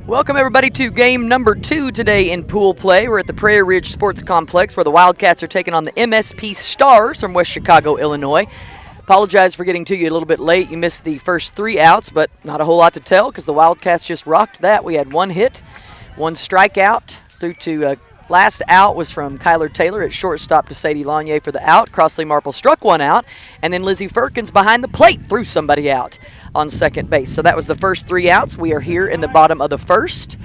Welcome, everybody, to game number 2 today in pool play. We're at the Prairie Ridge Sports Complex where the Wildcats are taking on the MSP Stars from West Chicago, Illinois. Apologize for getting to you a little bit late. You missed the first 3 outs, but not a whole lot to tell because the Wildcats just rocked that. We had 1 hit, 1 strikeout through to last out was from Kyler Taylor at shortstop to Sadie Lanier for the out. Crossley Marple struck 1 out, and then Lizzie Firkins behind the plate threw somebody out on second base. So that was the first 3 outs. We are here in the bottom of the first.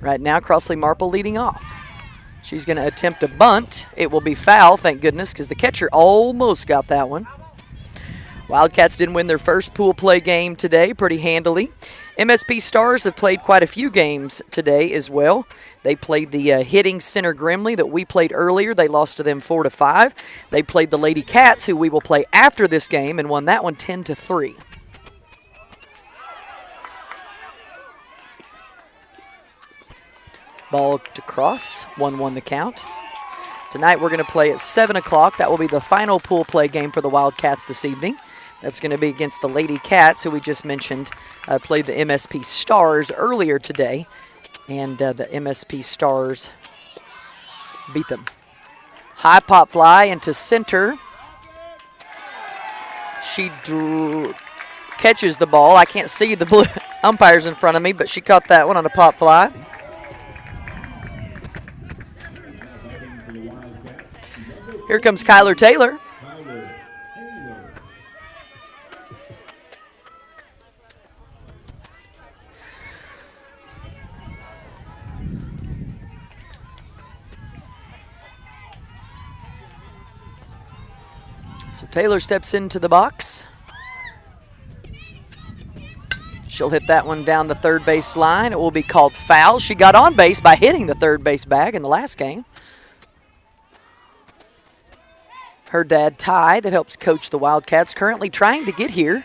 Right now, Crossley Marple leading off. She's going to attempt a bunt. It will be foul, thank goodness, because the catcher almost got that one. Wildcats didn't win their first pool play game today pretty handily. MSP Stars have played quite a few games today as well. They played the hitting Center Grimley that we played earlier. They lost to them 4-5. They played the Lady Cats, who we will play after this game, and won that one 10-3. Ball to cross, 1-1 the count. Tonight we're going to play at 7 o'clock. That will be the final pool play game for the Wildcats this evening. That's going to be against the Lady Cats, who we just mentioned played the MSP Stars earlier today. And the MSP Stars beat them. High pop fly into center. She catches the ball. I can't see the blue umpires in front of me, but she caught that one on a pop fly. Here comes Kyler Taylor. So Taylor steps into the box. She'll hit that one down the third base line. It will be called foul. She got on base by hitting the third base bag in the last game. Her dad, Ty, that helps coach the Wildcats, currently trying to get here,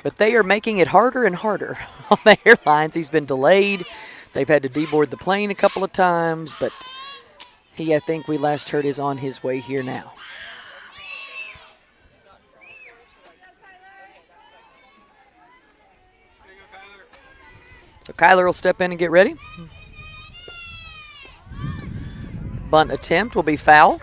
but they are making it harder and harder on the airlines. He's been delayed. They've had to deboard the plane a couple of times, but he, I think we last heard, is on his way here now. So Kyler will step in and get ready. Bunt attempt will be foul.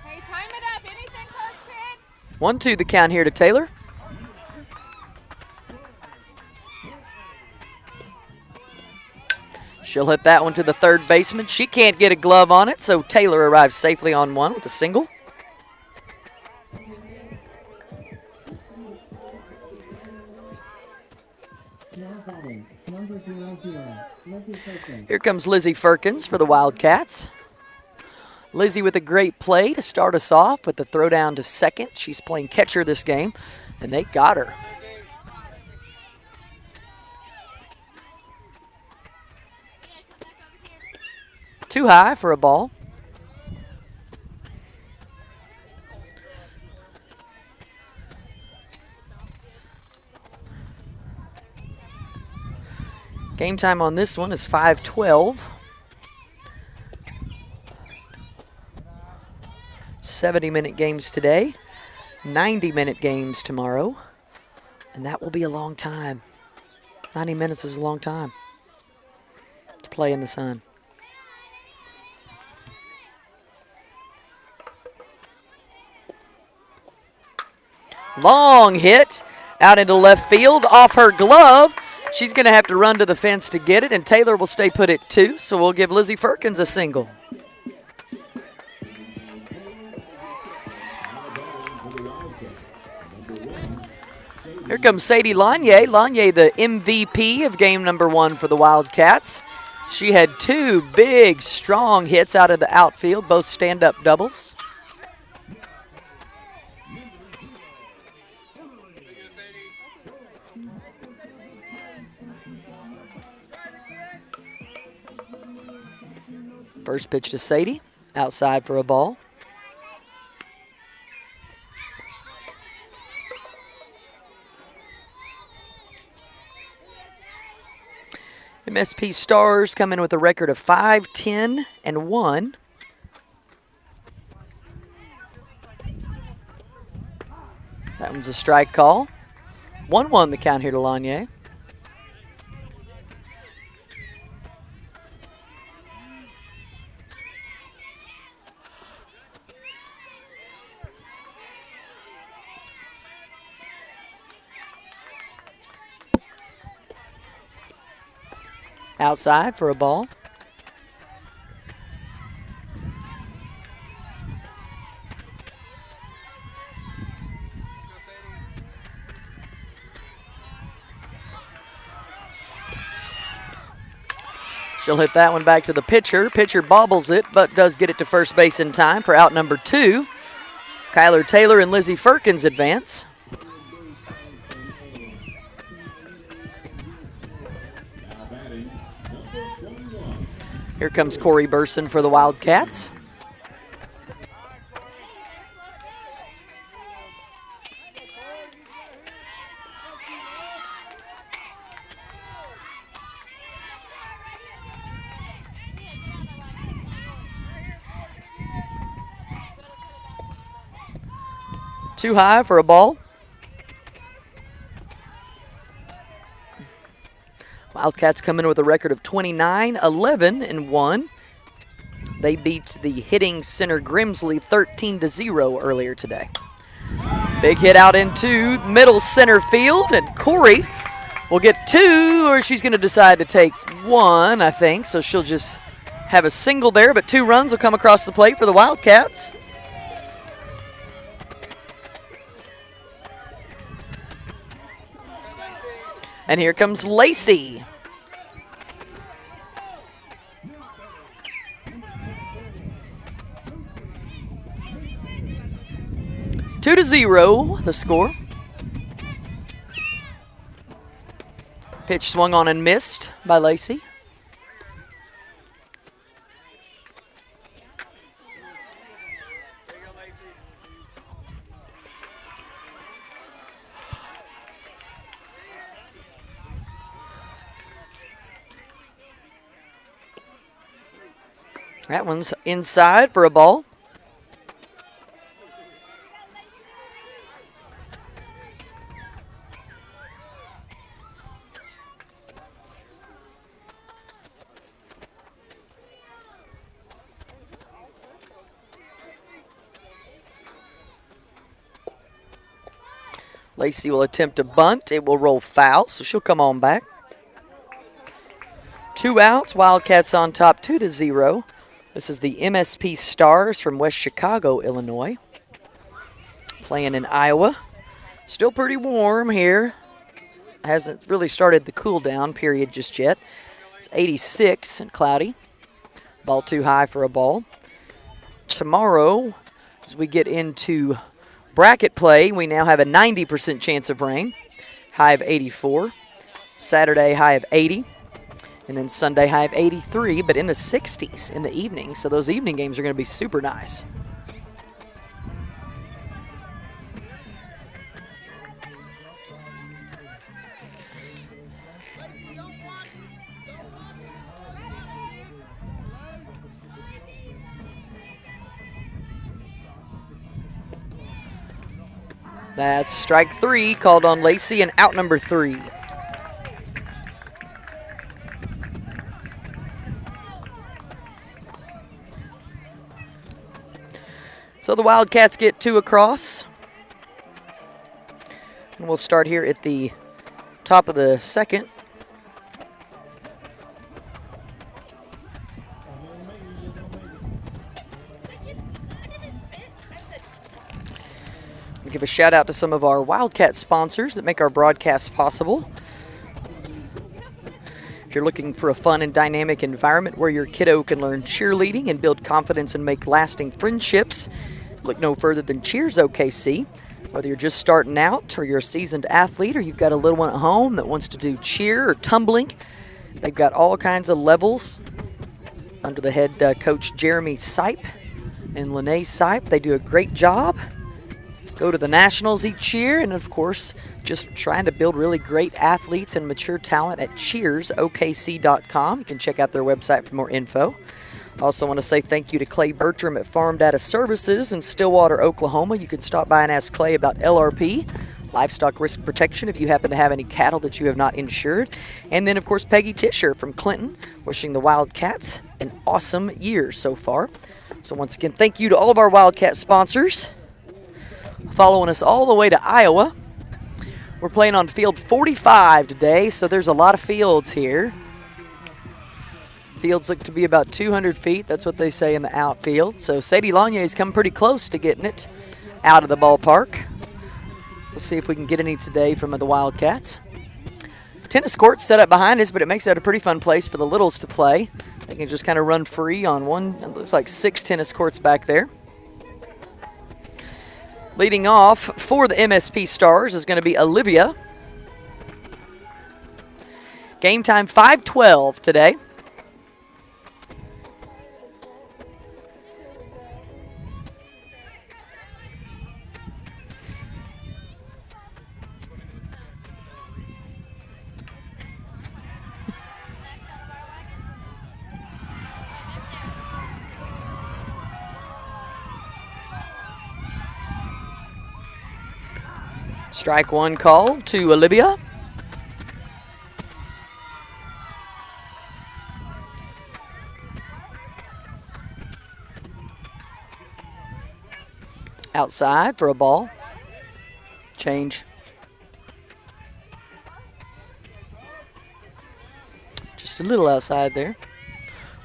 Hey, time it up. Anything close, kid? 1-2 the count here to Taylor. She'll hit that one to the third baseman. She can't get a glove on it, so Taylor arrives safely on one with a single. Here comes Lizzie Firkins for the Wildcats. Lizzie with a great play to start us off with the throw down to second. She's playing catcher this game, and they got her. Too high for a ball. Game time on this one is 5:12. 70-minute games today, 90-minute games tomorrow, and that will be a long time. 90 minutes is a long time to play in the sun. Long hit out into left field off her glove. She's going to have to run to the fence to get it, and Taylor will stay put at 2, so we'll give Lizzie Firkins a single. Here comes Sadie Lanier. Lanier, the MVP of game number 1 for the Wildcats. She had 2 big, strong hits out of the outfield, both stand-up doubles. First pitch to Sadie, outside for a ball. MSP Stars come in with a record of 5-10-1. That one's a strike call. 1-1 the count here to Lanier. Outside for a ball. She'll hit that one back to the pitcher. Pitcher bobbles it, but does get it to first base in time for out number 2. Kyler Taylor and Lizzie Firkins advance. Here comes Corey Burson for the Wildcats. Too high for a ball. Wildcats come in with a record of 29-11-1. They beat the hitting center Grimsley 13-0 earlier today. Big hit out into middle center field, and Corey will get 2, or she's going to decide to take 1, I think. So she'll just have a single there, but 2 runs will come across the plate for the Wildcats. And here comes Lacey. Two to 0, the score. Pitch swung on and missed by Lacey. That one's inside for a ball. Lacey will attempt a bunt. It will roll foul, so she'll come on back. 2 outs. Wildcats on top 2-0. This is the MSP Stars from West Chicago, Illinois. Playing in Iowa. Still pretty warm here. Hasn't really started the cool down period just yet. It's 86 and cloudy. Ball too high for a ball. Tomorrow, as we get into bracket play, we now have a 90% chance of rain. High of 84. Saturday, high of 80. And then Sunday, high of 83, but in the 60s in the evening. So those evening games are going to be super nice. That's strike 3 called on Lacey and out number 3. So the Wildcats get 2 across. And we'll start here at the top of the second. We'll give a shout out to some of our Wildcat sponsors that make our broadcasts possible. If you're looking for a fun and dynamic environment where your kiddo can learn cheerleading and build confidence and make lasting friendships, look no further than Cheers OKC. Whether you're just starting out or you're a seasoned athlete or you've got a little one at home that wants to do cheer or tumbling, they've got all kinds of levels under the head coach Jeremy Sipe and Lene Sipe. They do a great job. Go to the Nationals each year, and of course, just trying to build really great athletes and mature talent at cheersokc.com. You can check out their website for more info. Also want to say thank you to Clay Bertram at Farm Data Services in Stillwater, Oklahoma. You can stop by and ask Clay about LRP, livestock risk protection, if you happen to have any cattle that you have not insured. And then, of course, Peggy Tischer from Clinton, wishing the Wildcats an awesome year so far. So once again, thank you to all of our Wildcat sponsors following us all the way to Iowa. We're playing on field 45 today, so there's a lot of fields here. Fields look to be about 200 feet. That's what they say in the outfield. So Sadie Lanier's come pretty close to getting it out of the ballpark. We'll see if we can get any today from the Wildcats. Tennis court set up behind us, but it makes it a pretty fun place for the littles to play. They can just kind of run free on one. It looks like 6 tennis courts back there. Leading off for the MSP Stars is going to be Olivia. Game time 5:12 today. Strike one call to Olivia. Outside for a ball. Change. Just a little outside there.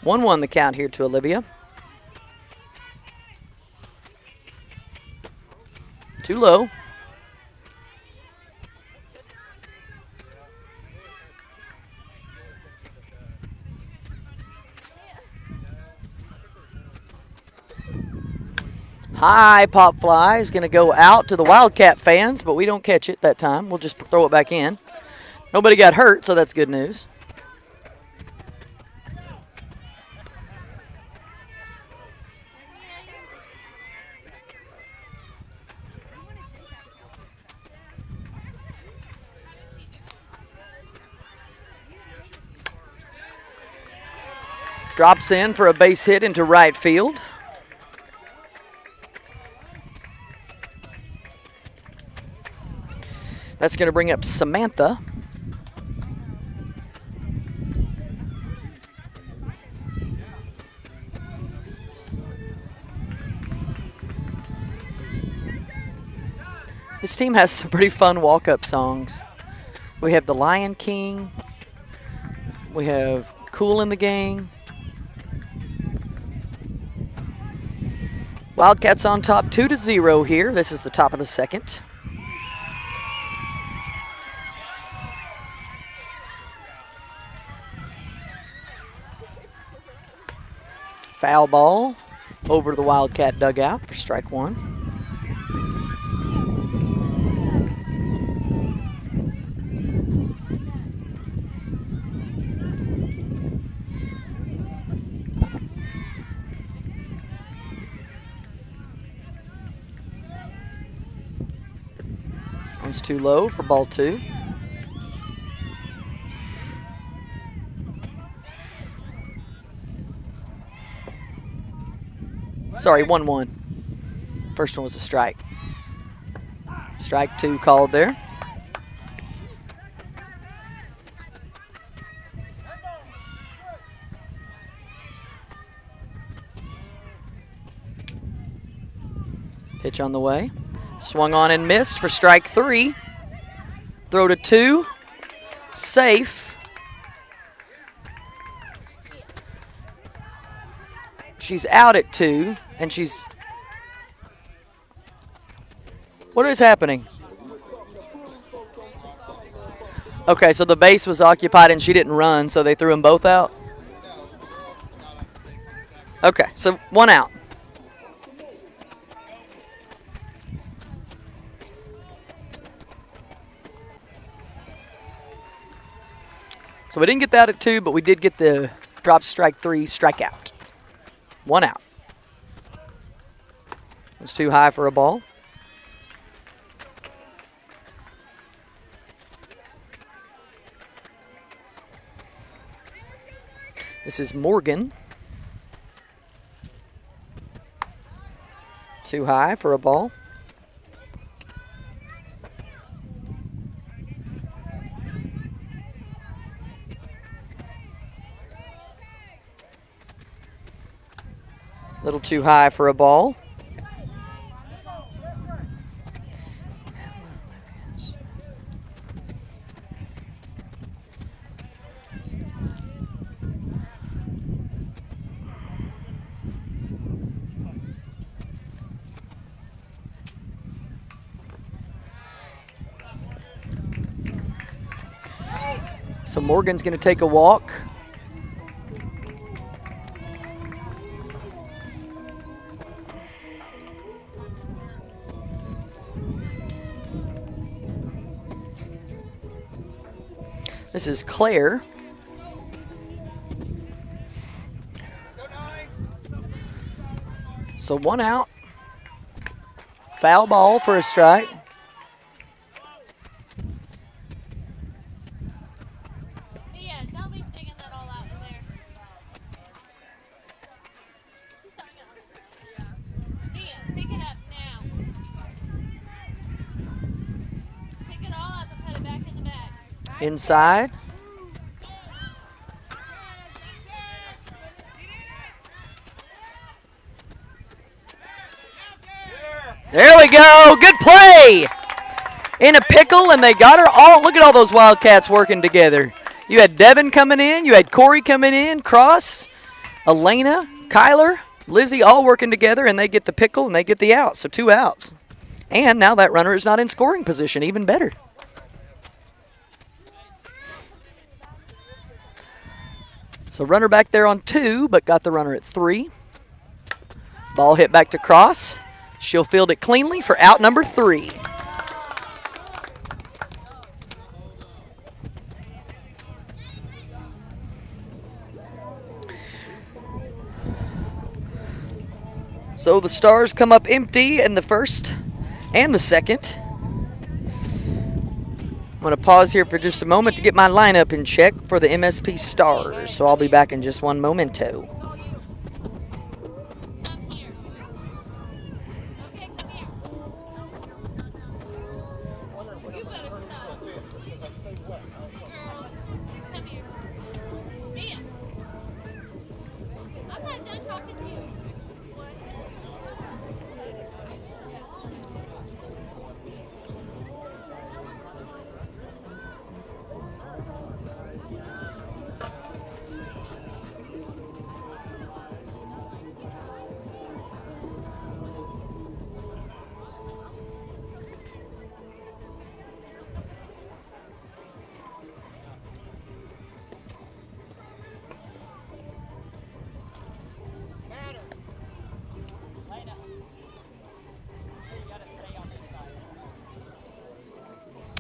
1-1 the count here to Olivia. Too low. High pop fly is going to go out to the Wildcat fans, but we don't catch it that time. We'll just throw it back in. Nobody got hurt, so that's good news. Drops in for a base hit into right field. That's going to bring up Samantha. This team has some pretty fun walk-up songs. We have the Lion King. We have Kool and the Gang. Wildcats on top 2-0 here. This is the top of the second. Foul ball over to the Wildcat dugout for strike one. One's too low for ball two. Sorry, 1-1. First one was a strike. Strike two called there. Pitch on the way. Swung on and missed for strike three. Throw to two. Safe. She's out at two, and she's... What is happening? Okay, so the base was occupied and she didn't run, so they threw them both out? Okay, so one out. So we didn't get that at two, but we did get the drop strike three, strikeout. One out. It's too high for a ball. This is Morgan. Too high for a ball. Little too high for a ball. So Morgan's going to take a walk. This is Claire. So 1 out. Foul ball for a strike. Inside. There we go. Good play. In a pickle, and they got her all. Look at all those Wildcats working together. You had Devin coming in. You had Corey coming in. Cross, Elena, Kyler, Lizzie all working together, and they get the pickle, and they get the out. So 2 outs. And now that runner is not in scoring position. Even better. So runner back there on 2, but got the runner at 3. Ball hit back to Cross. She'll field it cleanly for out number 3. So the Stars come up empty in the first and the second. I'm going to pause here for just a moment to get my lineup in check for the MSP Stars. So I'll be back in just one momento.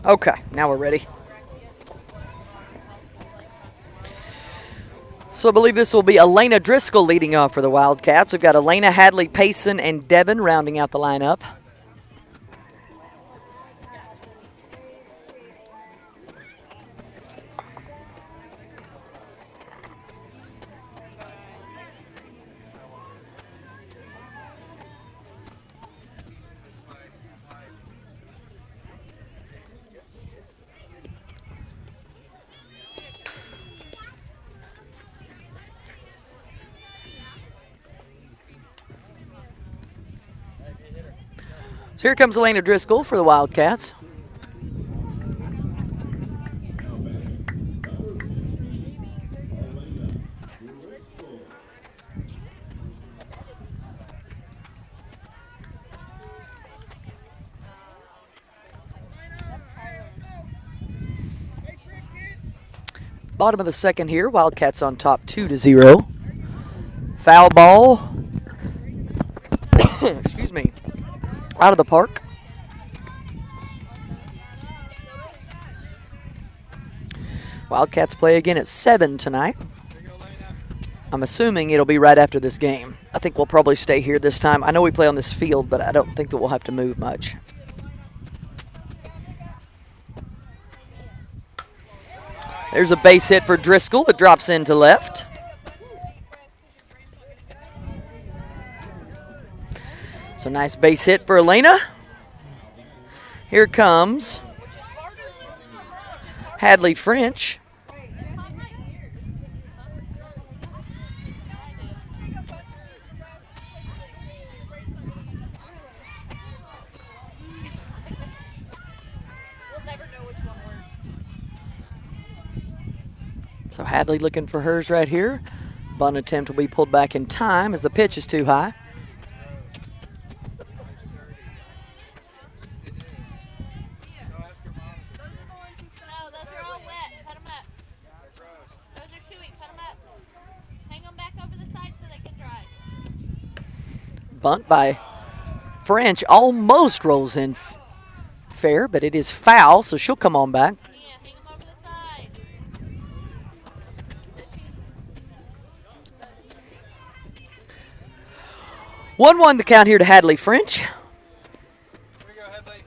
Okay, now we're ready. So I believe this will be Elena Driscoll leading off for the Wildcats. We've got Elena, Hadley, Payson, and Devin rounding out the lineup. So here comes Elena Driscoll for the Wildcats. Bottom of the second here, Wildcats on top 2-0. Foul ball. Excuse me. Out of the park. Wildcats play again at 7 tonight. I'm assuming it'll be right after this game. I think we'll probably stay here this time. I know we play on this field, but I don't think that we'll have to move much. There's a base hit for Driscoll that drops into left. So nice base hit for Elena. Here comes Hadley French. So Hadley looking for hers right here. Bunt attempt will be pulled back in time as the pitch is too high. Bunt by French almost rolls in fair, but it is foul, so she'll come on back. 1-1 the count here to Hadley French. Here we go, Hadley.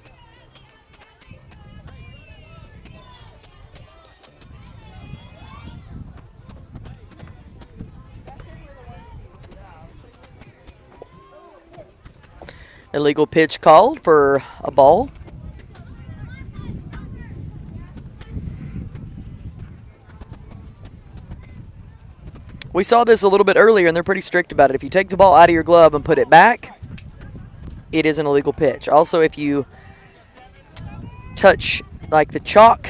Illegal pitch called for a ball. We saw this a little bit earlier, and they're pretty strict about it. If you take the ball out of your glove and put it back, it is an illegal pitch. Also, if you touch like the chalk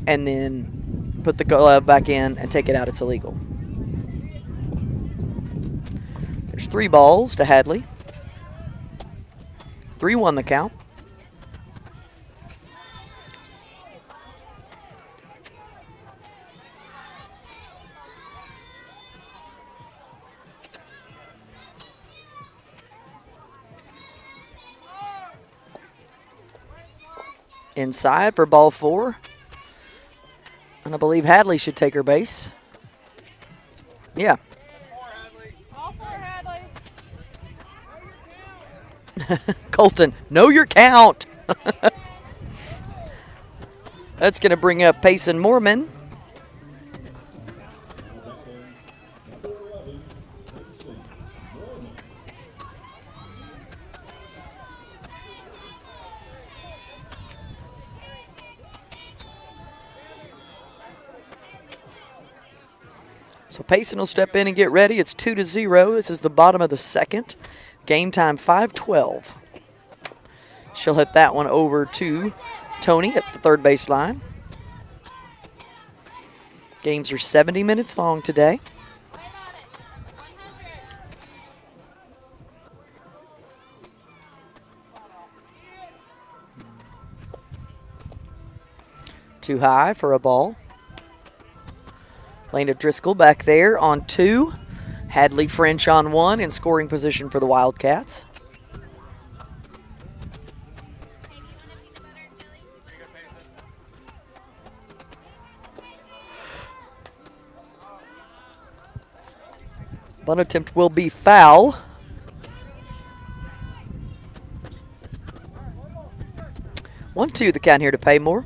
and then put the glove back in and take it out, it's illegal. There's 3 balls to Hadley. 3-1 the count. Inside for ball 4. And I believe Hadley should take her base. Yeah. All four, Hadley. Colton, know your count. That's going to bring up Payson Moorman. So Payson will step in and get ready. It's 2-0. This is the bottom of the second. Game time 5:12. She'll hit that one over to Tony at the third base line. Games are 70 minutes long today. Too high for a ball. Lena Driscoll back there on 2. Hadley French on 1 in scoring position for the Wildcats. Bunt attempt will be foul. One, 2 the count here to Paymore.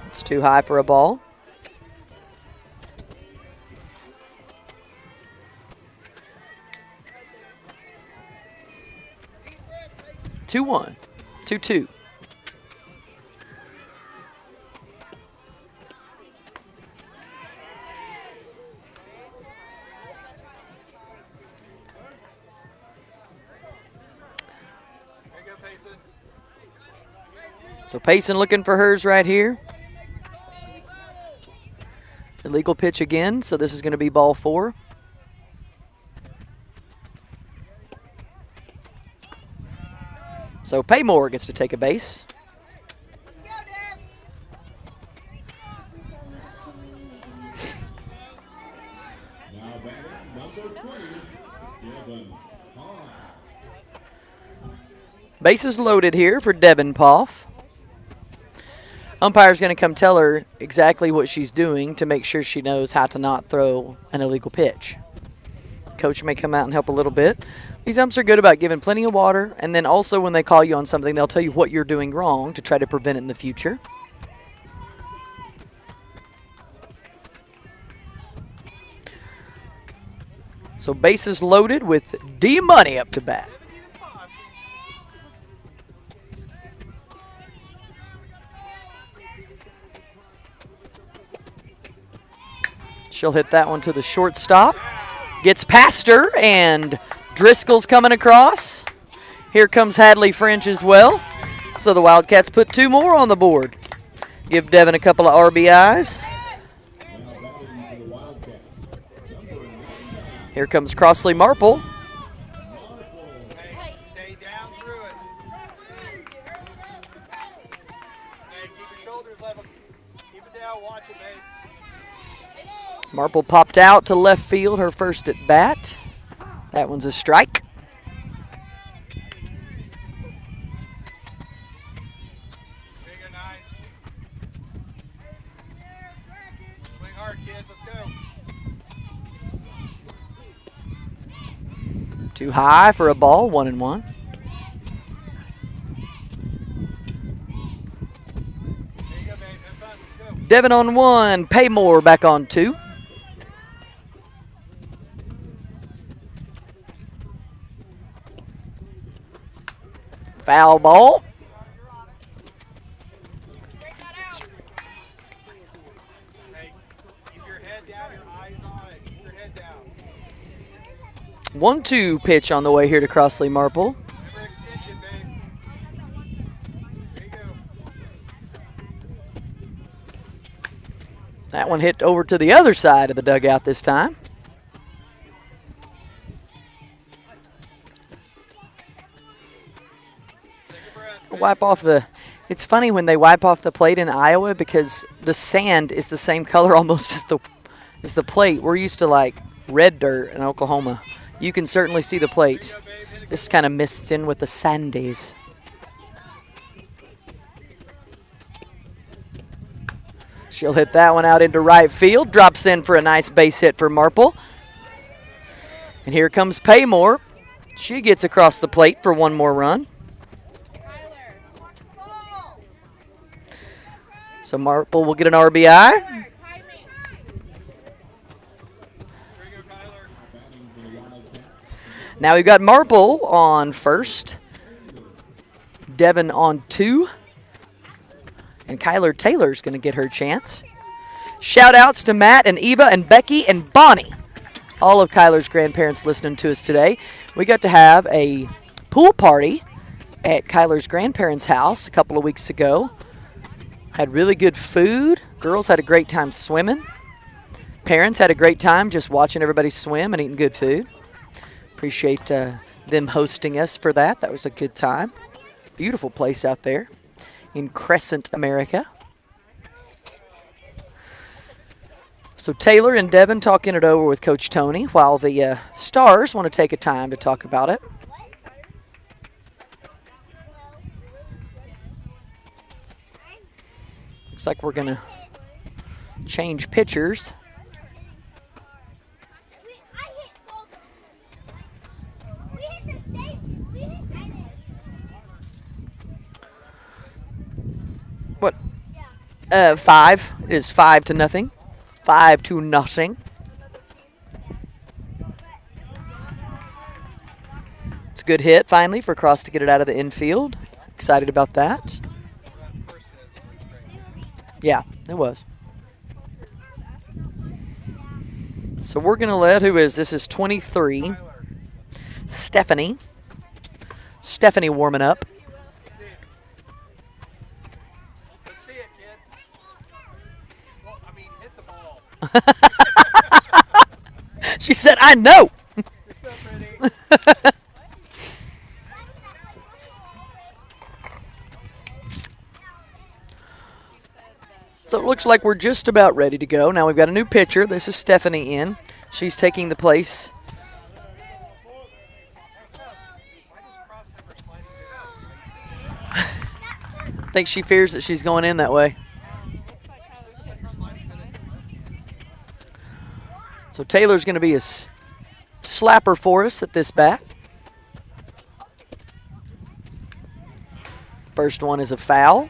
It's too high for a ball. Two, 1, 2-2. So Payson looking for hers right here. Illegal pitch again, so this is going to be ball 4. So Paymore gets to take a base. Bases loaded here for Devin Poff. Umpire's going to come tell her exactly what she's doing to make sure she knows how to not throw an illegal pitch. Coach may come out and help a little bit. These umps are good about giving plenty of water, and then also when they call you on something, they'll tell you what you're doing wrong to try to prevent it in the future. So bases loaded with D-Money up to bat. She'll hit that one to the shortstop. Gets past her, and Driscoll's coming across. Here comes Hadley French as well. So the Wildcats put 2 more on the board. Give Devin a couple of RBIs. Here comes Crossley Marple. Hey, stay down through it. Hey, keep your shoulders level. Keep it down, watch it, babe. Marple popped out to left field, her first at bat. That one's a strike. Bigger nine. Swing hard, kid. Let's go. Too high for a ball, 1-1. There you go, babe. Have fun. Let's go. Devin on 1, Paymore back on 2. Foul ball. Hey, keep your head down, your eyes on it. Keep your head down. 1-2 pitch on the way here to Crossley Marple. Remember extension, babe. There you go. That one hit over to the other side of the dugout this time. Take a breath, babe. Wipe off the. It's funny when they wipe off the plate in Iowa because the sand is the same color almost as the plate. We're used to like red dirt in Oklahoma. You can certainly see the plate. There you go, babe. Hit it. This kind of mists in with the sandies. She'll hit that one out into right field. Drops in for a nice base hit for Marple. And here comes Paymore. She gets across the plate for one more run. So Marple will get an RBI. There you go, Tyler. Now we've got Marple on first. Devin on 2. And Kyler Taylor's going to get her chance. Shout outs to Matt and Eva and Becky and Bonnie. All of Kyler's grandparents listening to us today. We got to have a pool party at Kyler's grandparents' house a couple of weeks ago. Had really good food. Girls had a great time swimming. Parents had a great time just watching everybody swim and eating good food. Appreciate them hosting us for that. That was a good time. Beautiful place out there in Crescent, America. So Taylor and Devin talking it over with Coach Tony while the Stars want to take a time to talk about it. Looks like we're going to change pitchers. What? 5 is 5-0. 5-0. It's a good hit finally for Cross to get it out of the infield. Excited about that. Yeah, it was. So we're going to let, who is this? Is 23. Stephanie. Stephanie warming up. Let's see it, kid. Well, I mean, hit the ball. She said, I know. You're so pretty. So it looks like we're just about ready to go. Now we've got a new pitcher. This is Stephanie in. She's taking the place. I think she fears that she's going in that way. So Taylor's going to be a slapper for us at this bat. First one is a foul.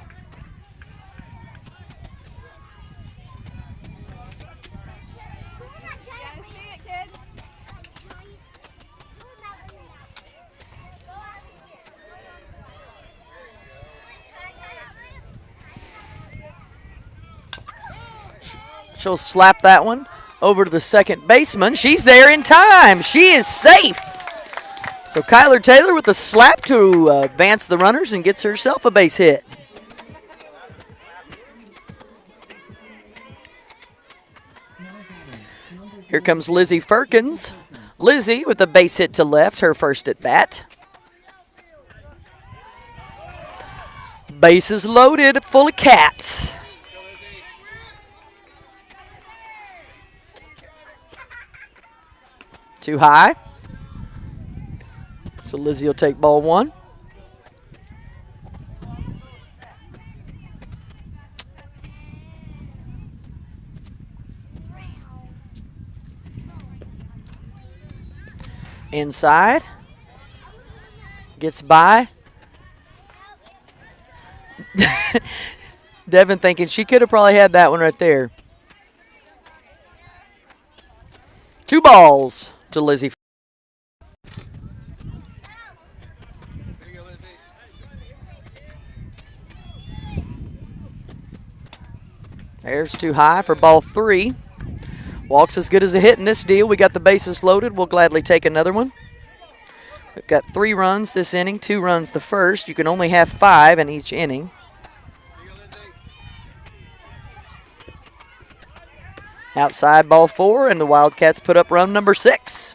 She'll slap that one over to the second baseman. She's there in time. She is safe. So Kyler Taylor with the slap to advance the runners and gets herself a base hit. Here comes Lizzie Firkins. Lizzie with the base hit to left, her first at bat. Bases loaded, full of cats. Too high. So Lizzie will take ball one. Inside. Gets by. Devin thinking she could have probably had that one right there. 2 balls to Lizzie. There's too high for ball 3. Walks as good as a hit in this deal. We got the bases loaded. We'll gladly take another one. We've got 3 runs this inning, 2 runs the first. You can only have 5 in each inning. Outside ball 4, and the Wildcats put up run number 6.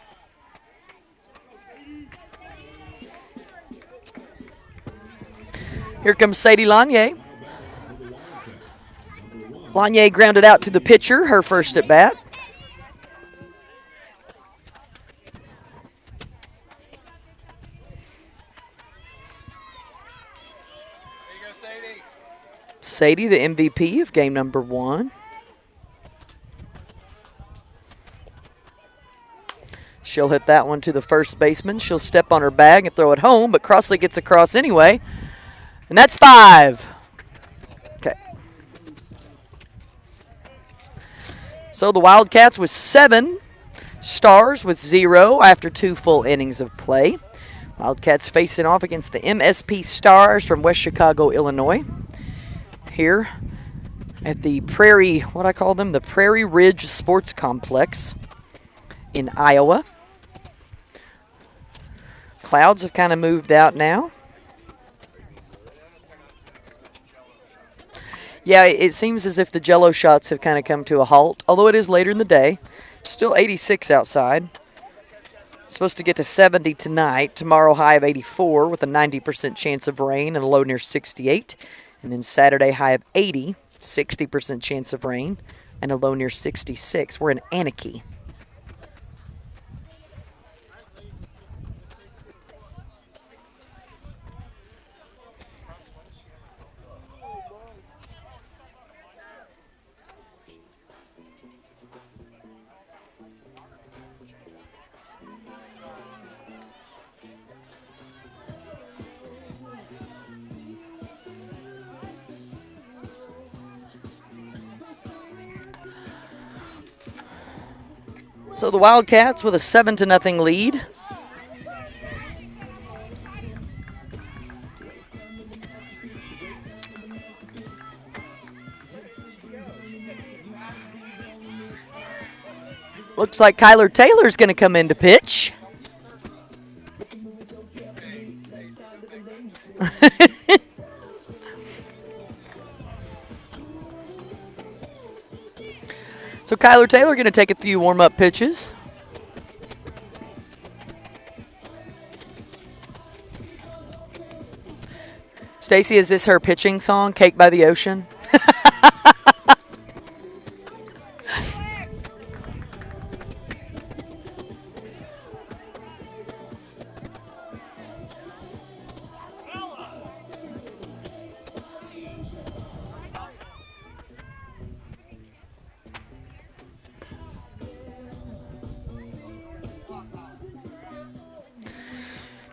Here comes Sadie Lanier. Lanier grounded out to the pitcher, her first at bat. There you go, Sadie. Sadie, the MVP of game number 1. She'll hit that one to the first baseman. She'll step on her bag and throw it home, but Crossley gets across anyway. And that's 5. Okay. So the Wildcats with 7, Stars with 0 after 2 full innings of play. Wildcats facing off against the MSP Stars from West Chicago, Illinois. Here at the Prairie, what I call them, the Prairie Ridge Sports Complex in Iowa. Clouds have kind of moved out now. Yeah, it seems as if the Jello shots have kind of come to a halt, although it is later in the day. Still 86 outside. Supposed to get to 70 tonight. Tomorrow high of 84 with a 90% chance of rain and a low near 68. And then Saturday high of 80, 60% chance of rain and a low near 66. We're in Anakie. So the Wildcats with a 7-0 lead. Looks like Kyler Taylor's going to come in to pitch. So Kyler Taylor going to take a few warm-up pitches. Stacy, is this her pitching song, Cake by the Ocean?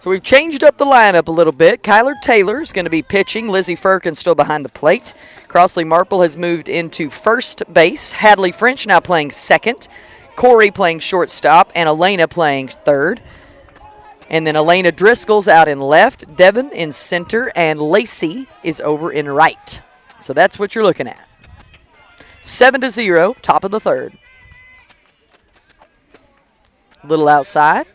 So we've changed up the lineup a little bit. Kyler Taylor is going to be pitching. Lizzie Firkin still behind the plate. Crossley Marple has moved into first base. Hadley French now playing second. Corey playing shortstop, and Elena playing third. And then Elena Driscoll's out in left, Devin in center, and Lacey is over in right. So that's what you're looking at. 7-0, top of the third. Little outside.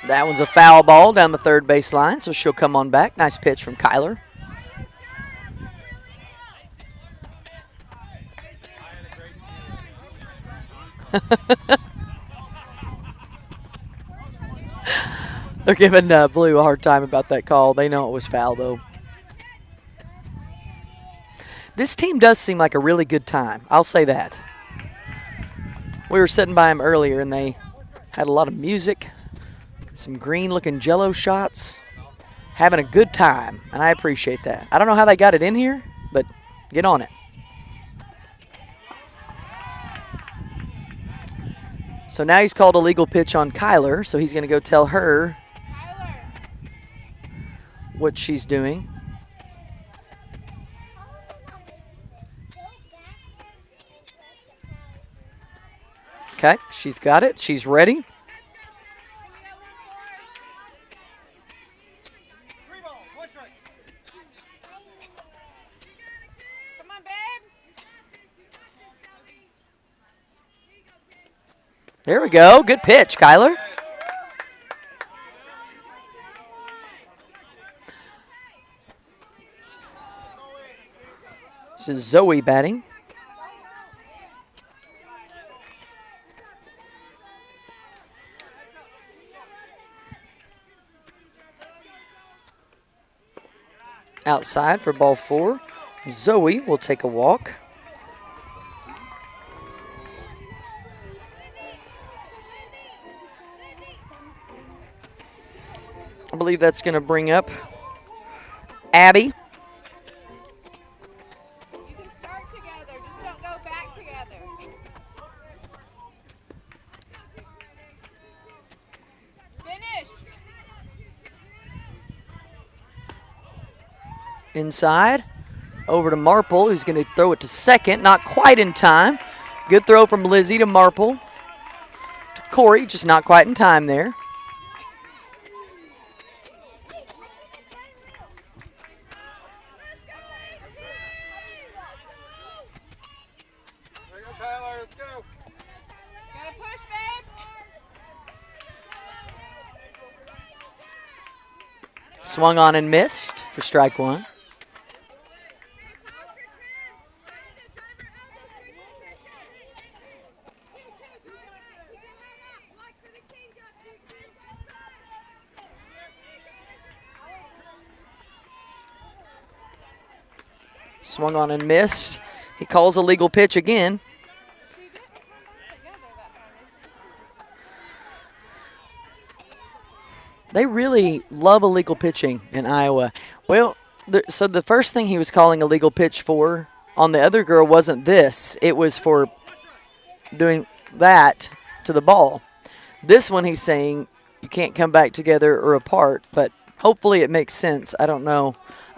That one's a foul ball down the third base line, so she'll come on back. Nice pitch from Kyler. They're giving Blue a hard time about that call. They know it was foul, though. This team does seem like a really good time. I'll say that. We were sitting by them earlier, and they had a lot of music, some green-looking Jell-O shots, having a good time, and I appreciate that. I don't know how they got it in here, but get on it. So now he's called a legal pitch on Kyler, so he's going to go tell her what she's doing. Okay, she's got it. She's ready. Come on, babe. There we go. Good pitch, Kyler. This is Zoe batting. Outside for ball 4. Zoe will take a walk. I believe that's going to bring up Abby. You can start together. Just don't go back together. Finish. Inside, over to Marple, who's going to throw it to second. Not quite in time. Good throw from Lizzie to Marple. To Corey, just not quite in time there. There you go, Kyler. Let's go. Gotta push, babe. Swung on and missed for strike 1. Swung on and missed. He calls a legal pitch again. They really love illegal pitching in Iowa. Well, so the first thing he was calling a legal pitch for on the other girl wasn't this. It was for doing that to the ball. This one he's saying you can't come back together or apart, but hopefully it makes sense. I don't know.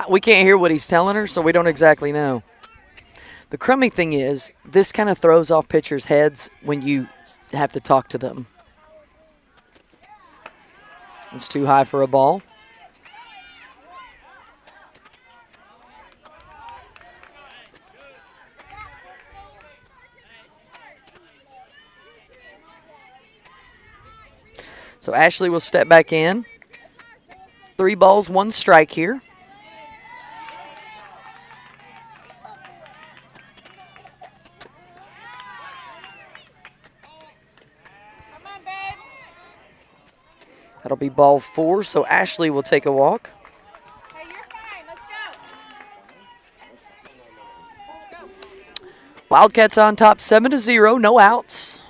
We can't hear what he's telling her, so we don't exactly know. The crummy thing is, this kind of throws off pitchers' heads when you have to talk to them. It's too high for a ball. So Ashley will step back in. 3 balls, 1 strike here. That'll be ball 4, so Ashley will take a walk. Hey, you're fine. Let's go. Wildcats on top 7-0, no outs.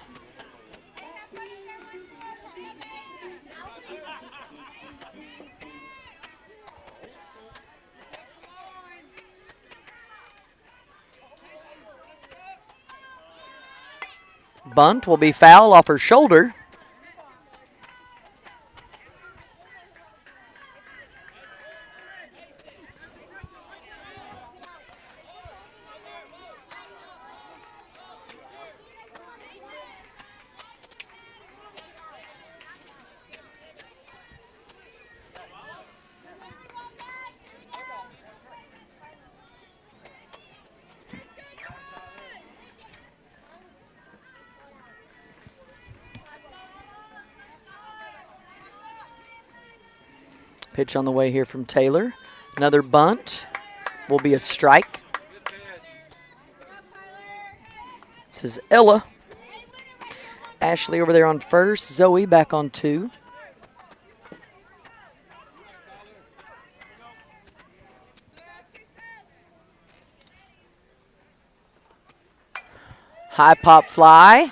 Bunt will be foul off her shoulder. Pitch on the way here from Taylor. Another bunt will be a strike. This is Ella. Ashley over there on first. Zoe back on 2. High pop fly.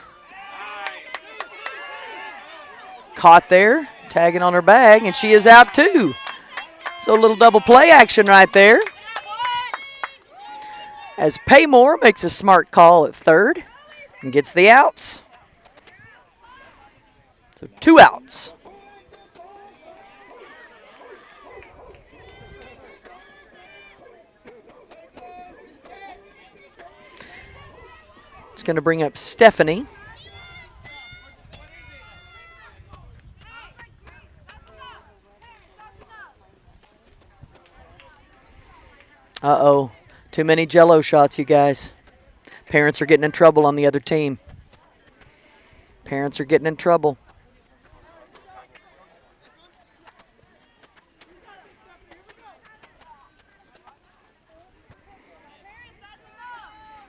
Caught there. Tagging on her bag, and she is out too. So a little double play action right there. As Paymore makes a smart call at third and gets the outs. So 2 outs. It's going to bring up Stephanie. Uh-oh. Too many Jell-O shots, you guys. Parents are getting in trouble on the other team. Parents are getting in trouble.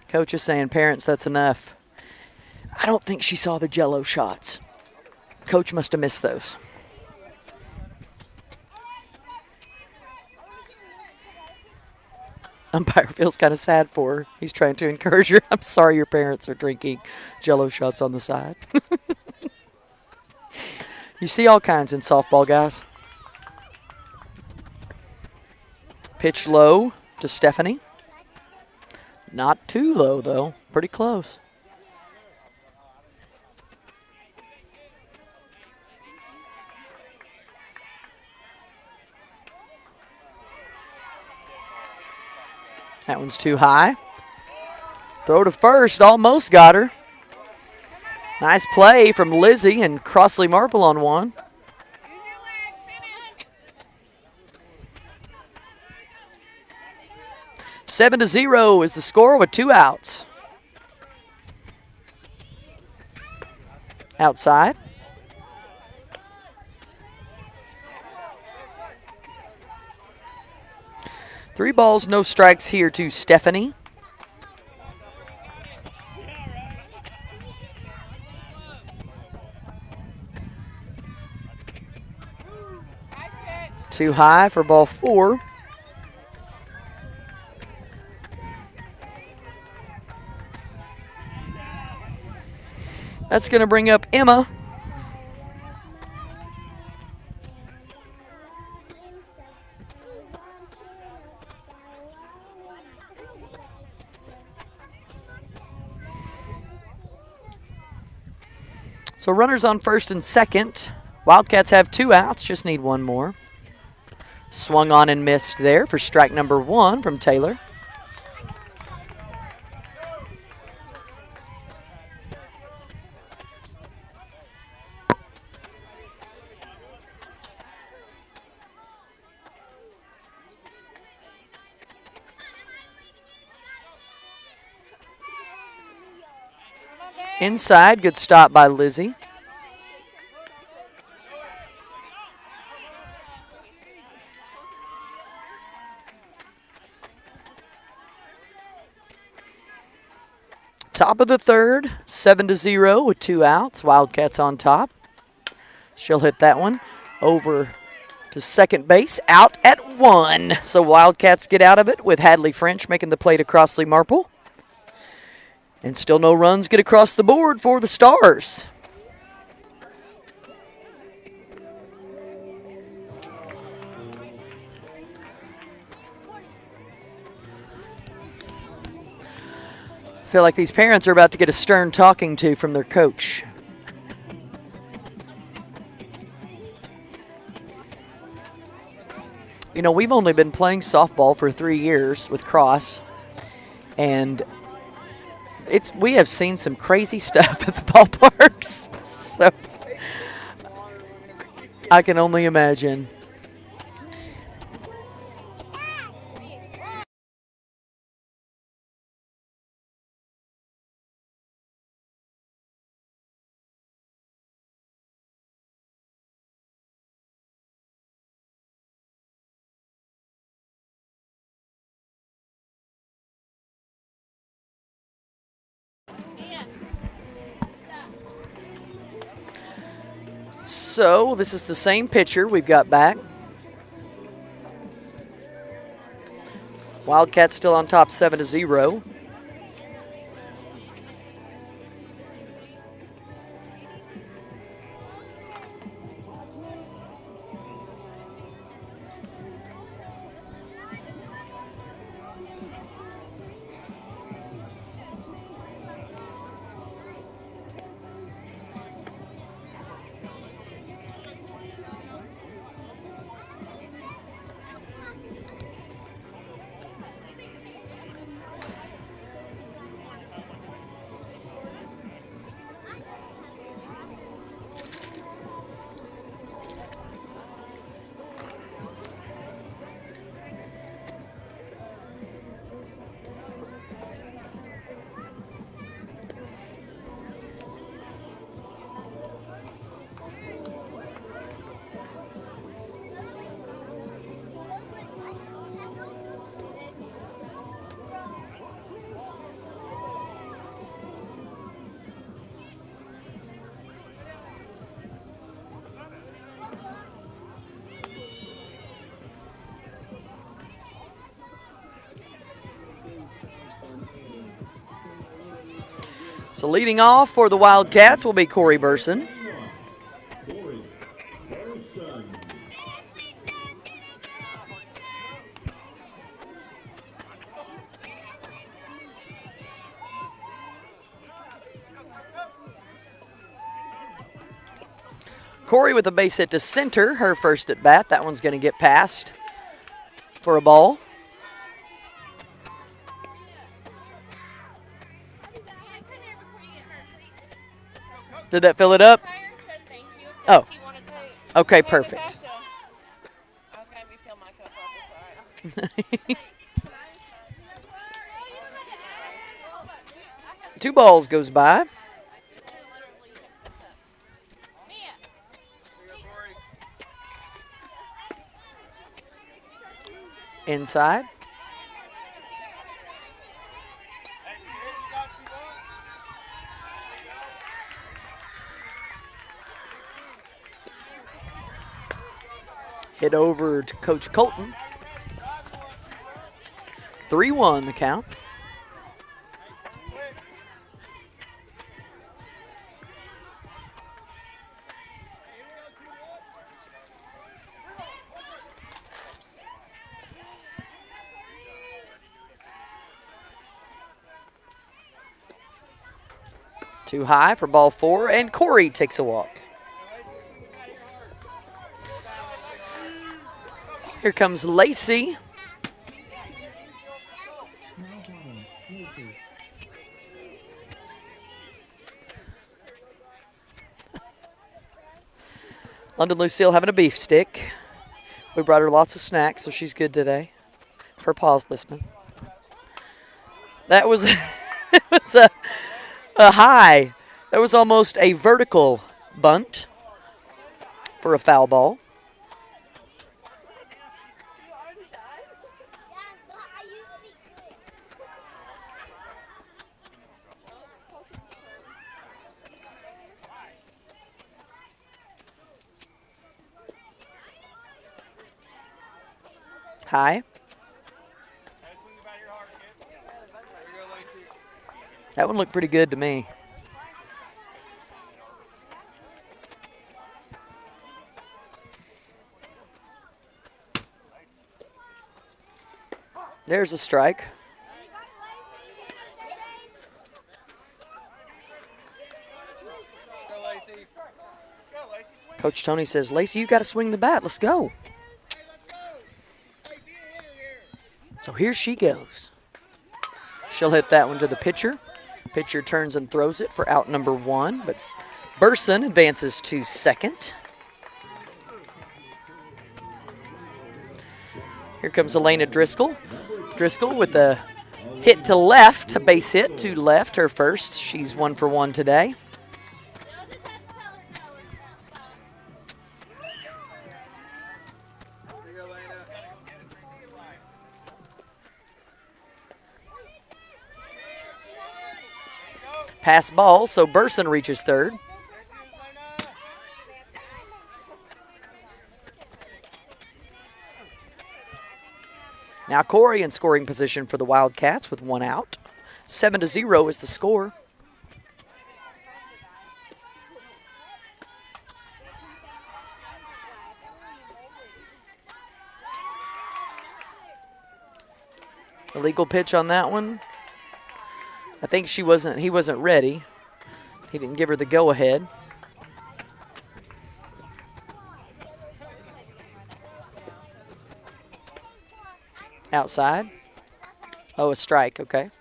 Coach is saying, parents, that's enough. I don't think she saw the Jell-O shots. Coach must have missed those. Umpire feels kind of sad for her. He's trying to encourage her. I'm sorry your parents are drinking Jell-O shots on the side. You see all kinds in softball, guys. Pitch low to Stephanie. Not too low, though. Pretty close. That one's too high. Throw to first, almost got her. Nice play from Lizzie and Crossley Marple on one. 7-0 is the score with 2 outs. Outside. Three balls, no strikes here to Stephanie. Too high for ball 4. That's going to bring up Emma. So runners on first and second. Wildcats have 2 outs, just need 1 more. Swung on and missed there for strike number 1 from Taylor. Inside, good stop by Lizzie. Top of the third, 7-0 with 2 outs. Wildcats on top. She'll hit that one over to second base, out at 1. So Wildcats get out of it with Hadley French making the play to Crossley Marple. And still no runs get across the board for the Stars. I feel like these parents are about to get a stern talking to from their coach. You know, we've only been playing softball for 3 years with Cross, and we have seen some crazy stuff at the ballparks. So I can only imagine. So this is the same pitcher we've got back. Wildcats still on top 7-0. So leading off for the Wildcats will be Corey Burson. Corey with a base hit to center, her first at bat. That one's going to get past for a ball. Did that fill it up? Oh, okay, perfect. Two balls goes by. Inside. Hit over to Coach Colton. 3-1 the count. Too high for ball 4, and Corey takes a walk. Here comes Lacey. London Lucille having a beef stick. We brought her lots of snacks, so she's good today. Her pa's listening. That was, it was a high. That was almost a vertical bunt for a foul ball. High. That one looked pretty good to me. There's a strike. Coach Tony says, Lacey, you got to swing the bat. Let's go. So here she goes. She'll hit that one to the pitcher. Pitcher turns and throws it for out number 1, but Burson advances to second. Here comes Elena Driscoll. Driscoll with a hit to left, a base hit to left, her first. She's 1 for 1 today. Pass ball, so Burson reaches third. Now Corey in scoring position for the Wildcats with 1 out. 7-0 is the score. Illegal pitch on that one. I think he wasn't ready. He didn't give her the go-ahead. Outside. Oh, a strike, okay.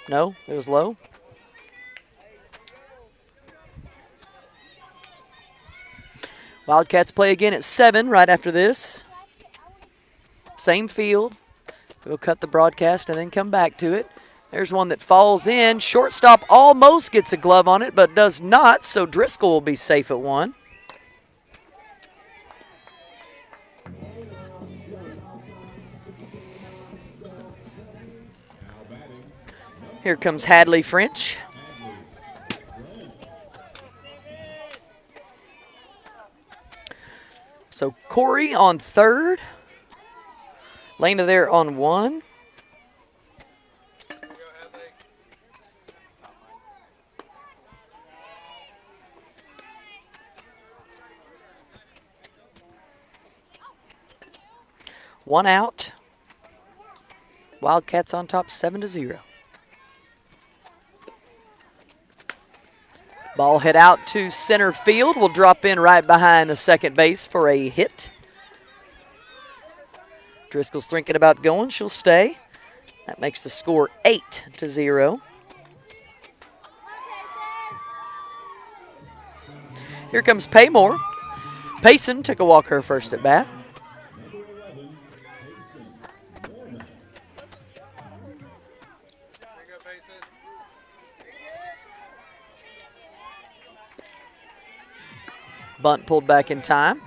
No, it was low. Wildcats play again at 7 right after this. Same field. We'll cut the broadcast and then come back to it. There's one that falls in. Shortstop almost gets a glove on it, but does not, so Driscoll will be safe at 1. Here comes Hadley French. So Corey on third. Lena there on 1. One out. Wildcats on top 7-0. Ball hit out to center field. Will drop in right behind the second base for a hit. Driscoll's thinking about going. She'll stay. That makes the score 8-0. Here comes Paymore. Payson took a walk her first at bat. Bunt pulled back in time.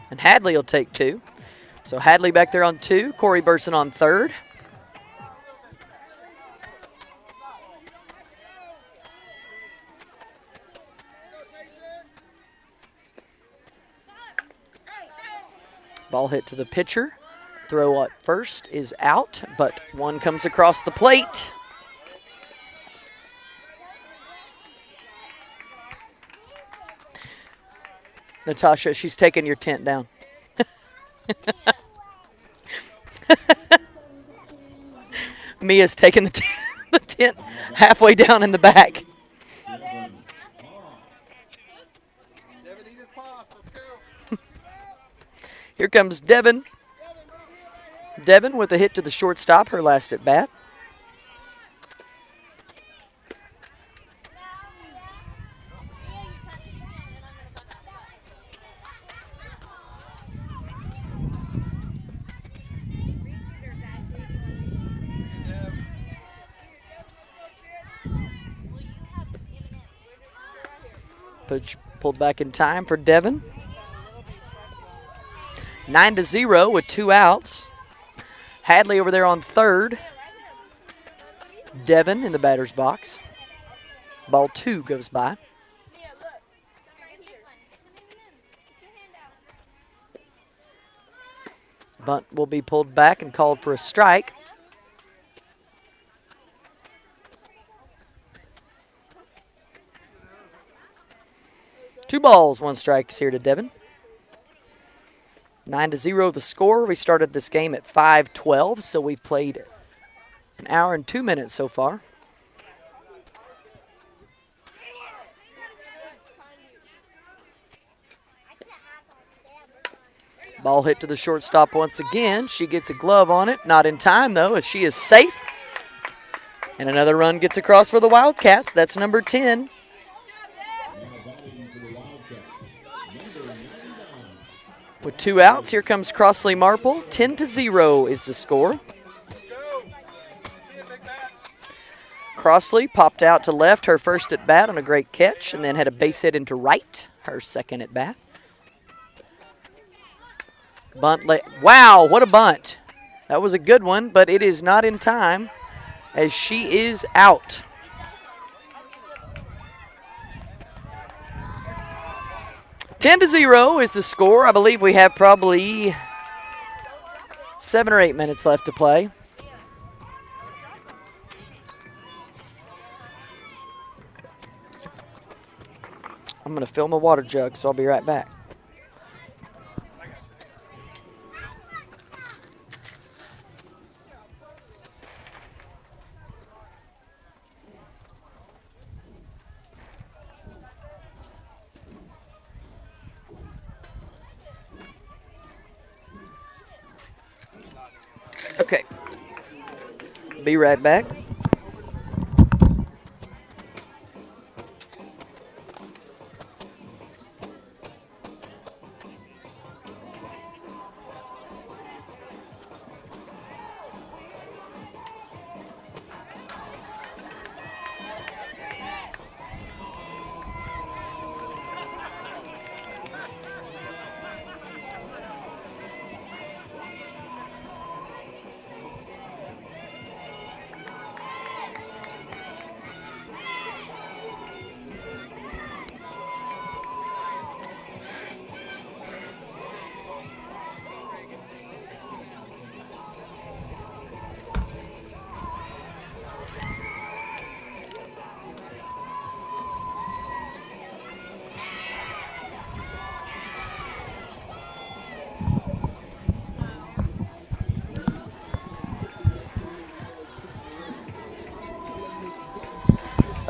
And Hadley will take 2. So Hadley back there on 2. Corey Burson on third. Ball hit to the pitcher. Throw at first is out, but one comes across the plate. Natasha, she's taking your tent down. Mia's taking the tent halfway down in the back. Here comes Devin. Devin with a hit to the shortstop, her last at bat. Pitch pulled back in time for Devin. 9-0 with 2 outs. Hadley over there on third. Devin in the batter's box. Ball 2 goes by. Bunt will be pulled back and called for a strike. Two balls, 1 strike here to Devin. 9-0 the score. We started this game at 5:12, so we played an hour and 2 minutes so far. Ball hit to the shortstop once again. She gets a glove on it. Not in time, though, as she is safe. And another run gets across for the Wildcats. That's number 10. With 2 outs, here comes Crossley Marple. 10-0 is the score. Crossley popped out to left, her first at bat on a great catch, and then had a base hit into right, her second at bat. Wow, what a bunt. That was a good one, but it is not in time as she is out. (10-0) is the score. I believe we have probably 7 or 8 minutes left to play. I'm going to fill my water jug, so I'll be right back. Okay. Be right back.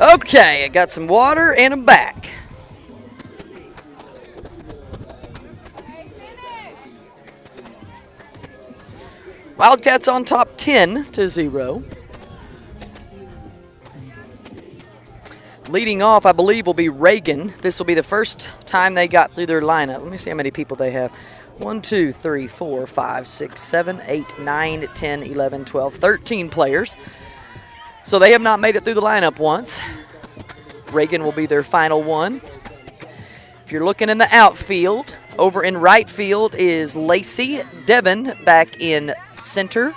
Okay, I got some water and I'm back. Wildcats on top 10-0. Leading off, I believe, will be Reagan. This will be the first time they got through their lineup. Let me see how many people they have. 1, 2, 3, 4, 5, 6, 7, 8, 9, 10, 11, 12, 13 players. So they have not made it through the lineup once. Reagan will be their final one. If you're looking in the outfield, over in right field is Lacey Devon back in center.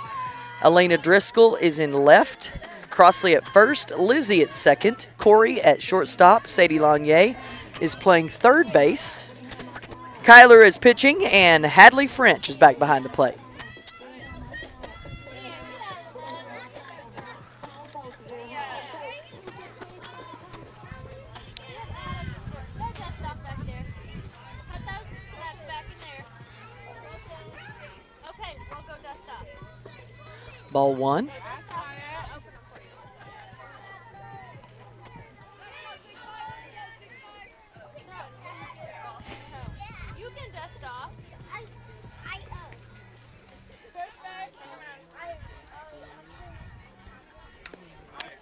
Elena Driscoll is in left. Crossley at first. Lizzie at second. Corey at shortstop. Sadie Lanier is playing third base. Kyler is pitching, and Hadley French is back behind the plate. Ball 1.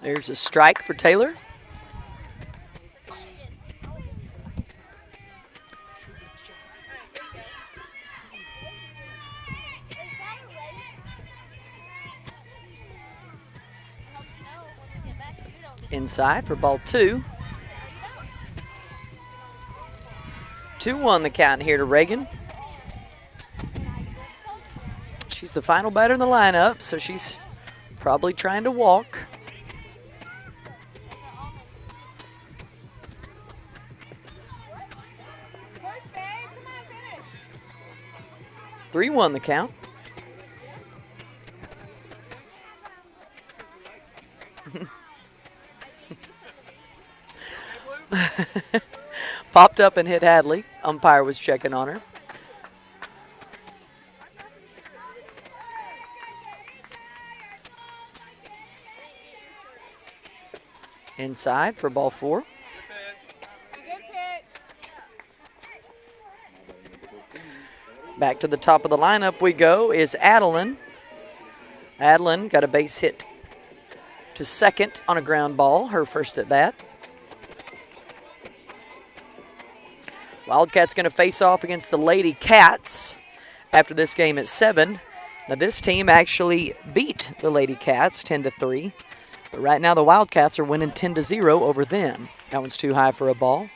There's a strike for Taylor. Inside for ball 2. 2-1 the count here to Reagan. She's the final batter in the lineup, so she's probably trying to walk. Push, babe. Come on, finish. 3-1 the count. Popped up and hit Hadley. Umpire was checking on her. Inside for ball 4. Back to the top of the lineup we go is Adeline. Adeline got a base hit to second on a ground ball, her first at bat. Wildcats going to face off against the Lady Cats after this game at 7. Now this team actually beat the Lady Cats 10-3, but right now the Wildcats are winning 10-0 over them. That one's too high for a ball.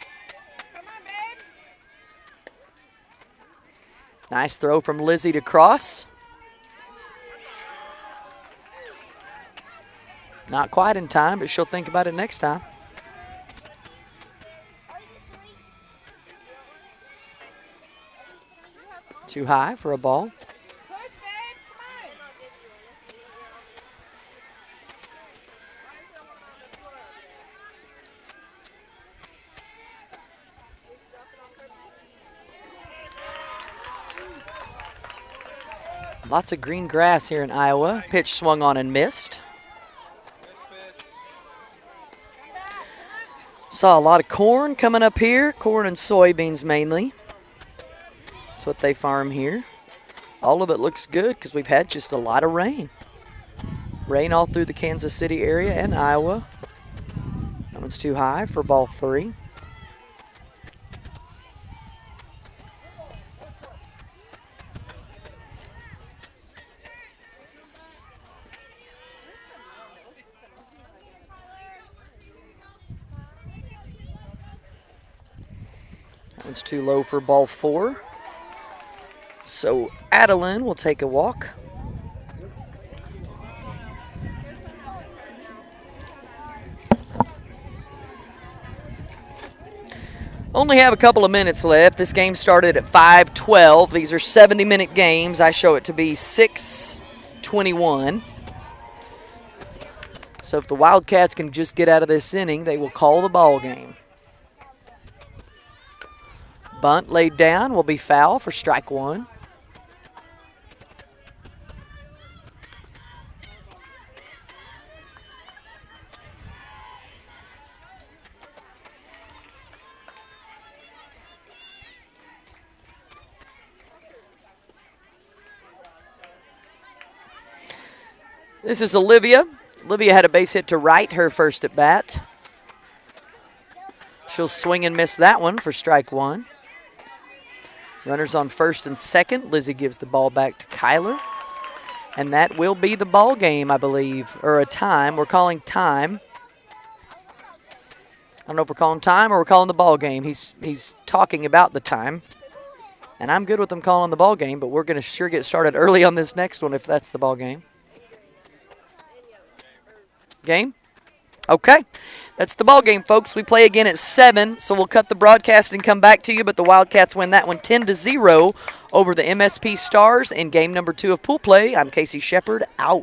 Nice throw from Lizzie to cross. Not quite in time, but she'll think about it next time. Too high for a ball. Lots of green grass here in Iowa. Pitch swung on and missed. Saw a lot of corn coming up here, corn and soybeans mainly. That's what they farm here. All of it looks good because we've had just a lot of rain. Rain all through the Kansas City area and Iowa. That one's too high for ball 3. That one's too low for ball 4. So Adeline will take a walk. Only have a couple of minutes left. This game started at 5:12. These are 70-minute games. I show it to be 6:21. So if the Wildcats can just get out of this inning, they will call the ball game. Bunt laid down will be foul for strike 1. This is Olivia. Olivia had a base hit to right her first at bat. She'll swing and miss that one for strike 1. Runners on first and second. Lizzie gives the ball back to Kyler. And that will be the ball game, I believe, or a time. We're calling time. I don't know if we're calling time or we're calling the ball game. He's talking about the time. And I'm good with them calling the ball game, but we're going to sure get started early on this next one if that's the ball game. Game? Okay. That's the ball game, folks. We play again at 7, so we'll cut the broadcast and come back to you, but the Wildcats win that one 10-0 over the MSP Stars in game number 2 of pool play. I'm Casey Shepard, out.